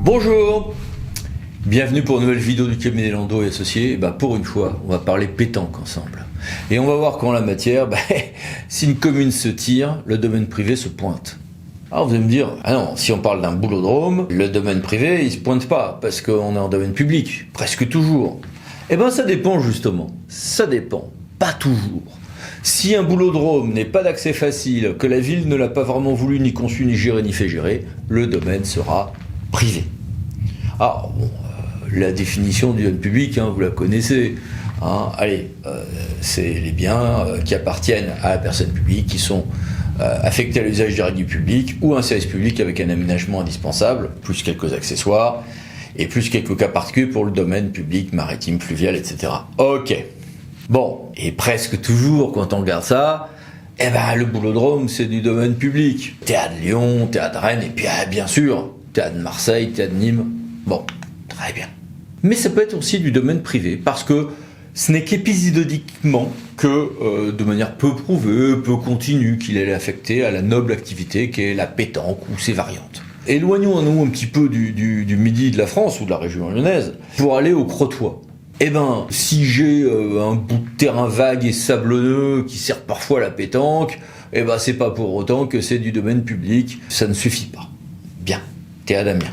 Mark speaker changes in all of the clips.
Speaker 1: Bonjour, bienvenue pour une nouvelle vidéo du cabinet Landau et Associés. Pour une fois, on va parler pétanque ensemble. Et on va voir qu'en la matière, si une commune se tire, le domaine privé se pointe. Alors vous allez me dire, ah non, si on parle d'un boulodrome, le domaine privé, il se pointe pas, parce qu'on est en domaine public, presque toujours. Ça dépend justement, ça dépend, pas toujours. Si un boulodrome n'est pas d'accès facile, que la ville ne l'a pas vraiment voulu, ni conçu, ni géré, ni fait gérer, le domaine sera privé. Alors, la définition du domaine public, vous la connaissez. C'est les biens qui appartiennent à la personne publique, qui sont affectés à l'usage direct du public, ou un service public avec un aménagement indispensable, plus quelques accessoires, et plus quelques cas particuliers pour le domaine public, maritime, fluvial, etc. Ok. Bon, et presque toujours, quand on regarde ça, le boulodrome, c'est du domaine public. Théâtre de Lyon, théâtre de Rennes, et puis bien sûr, théâtre de Marseille, théâtre de Nîmes. Bon, très bien. Mais ça peut être aussi du domaine privé, parce que ce n'est qu'épisodiquement que, de manière peu prouvée, peu continue, qu'il est affecté à la noble activité qu'est la pétanque ou ses variantes. Éloignons-nous un petit peu du midi de la France ou de la région lyonnaise pour aller au Crotoy. Si j'ai un bout de terrain vague et sablonneux qui sert parfois à la pétanque, c'est pas pour autant que c'est du domaine public, ça ne suffit pas. Bien, t'es à Damien.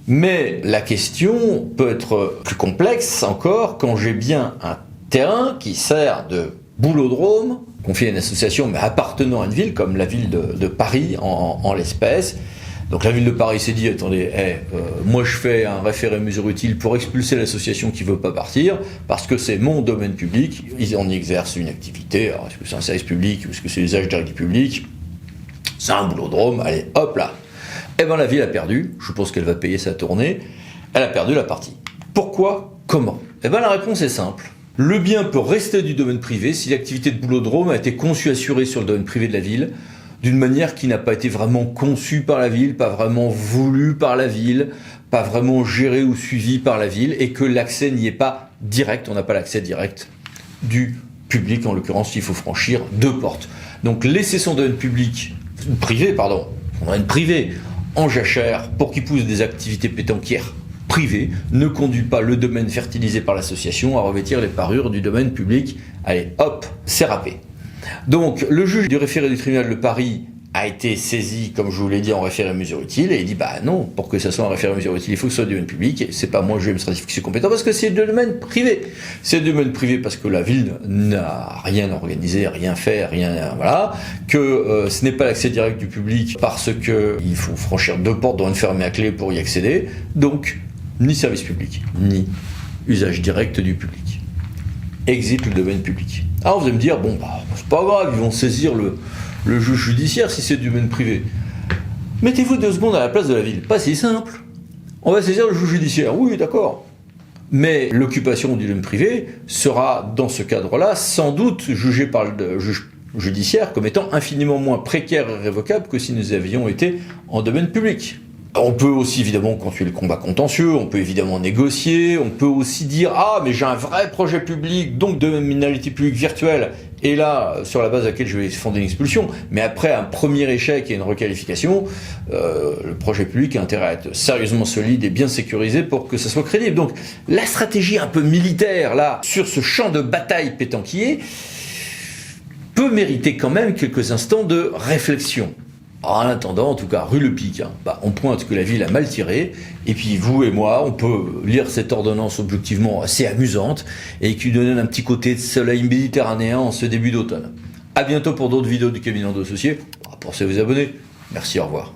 Speaker 1: Mais la question peut être plus complexe encore quand j'ai bien un terrain qui sert de boulodrome, confié à une association mais appartenant à une ville, comme la ville de Paris en l'espèce. Donc la ville de Paris s'est dit, attendez, moi je fais un référé mesure utile pour expulser l'association qui veut pas partir, parce que c'est mon domaine public, ils en exercent une activité, alors est-ce que c'est un service public, ou est-ce que c'est l'usage direct du public, c'est un boulodrome, allez, hop là. La ville a perdu, je suppose qu'elle va payer sa tournée, elle a perdu la partie. Pourquoi? Comment? La réponse est simple. Le bien peut rester du domaine privé si l'activité de boulodrome a été conçue assurée sur le domaine privé de la ville, d'une manière qui n'a pas été vraiment conçue par la ville, pas vraiment voulue par la ville, pas vraiment gérée ou suivie par la ville, et que l'accès n'y est pas direct, on n'a pas l'accès direct du public, en l'occurrence il faut franchir 2 portes. Donc laisser son domaine privé en jachère pour qu'il pousse des activités pétanquières privées ne conduit pas le domaine fertilisé par l'association à revêtir les parures du domaine public. Allez, hop, c'est râpé. Donc, le juge du référé du tribunal de Paris a été saisi, comme je vous l'ai dit, en référé mesure utile, et il dit, non, pour que ça soit un référé mesure utile, il faut que ce soit du domaine public, et c'est pas moi, juge administratif, qui suis compétent, parce que c'est du domaine privé. C'est du domaine privé parce que la ville n'a rien organisé, rien fait, que ce n'est pas l'accès direct du public, parce que il faut franchir 2 portes dans une fermée à clé pour y accéder, donc, ni service public, ni usage direct du public. Exit le domaine public. Alors vous allez me dire, c'est pas grave, ils vont saisir le juge judiciaire si c'est du domaine privé. Mettez-vous 2 secondes à la place de la ville. Pas si simple. On va saisir le juge judiciaire, oui, d'accord. Mais l'occupation du domaine privé sera, dans ce cadre-là, sans doute jugée par le juge judiciaire comme étant infiniment moins précaire et révocable que si nous avions été en domaine public. On peut aussi évidemment continuer le combat contentieux, on peut évidemment négocier, on peut aussi dire « Ah, mais j'ai un vrai projet public, donc de minalité publique virtuelle, et là, sur la base de laquelle je vais fonder une expulsion. » Mais après un premier échec et une requalification, le projet public a intérêt à être sérieusement solide et bien sécurisé pour que ça soit crédible. Donc la stratégie un peu militaire, là, sur ce champ de bataille pétanquier, peut mériter quand même quelques instants de réflexion. En attendant, en tout cas, rue Le Pic, on pointe que la ville a mal tiré, et puis vous et moi, on peut lire cette ordonnance objectivement assez amusante, et qui donne un petit côté de soleil méditerranéen en ce début d'automne. À bientôt pour d'autres vidéos du cabinet Landau Associés. Pensez à vous abonner. Merci, au revoir.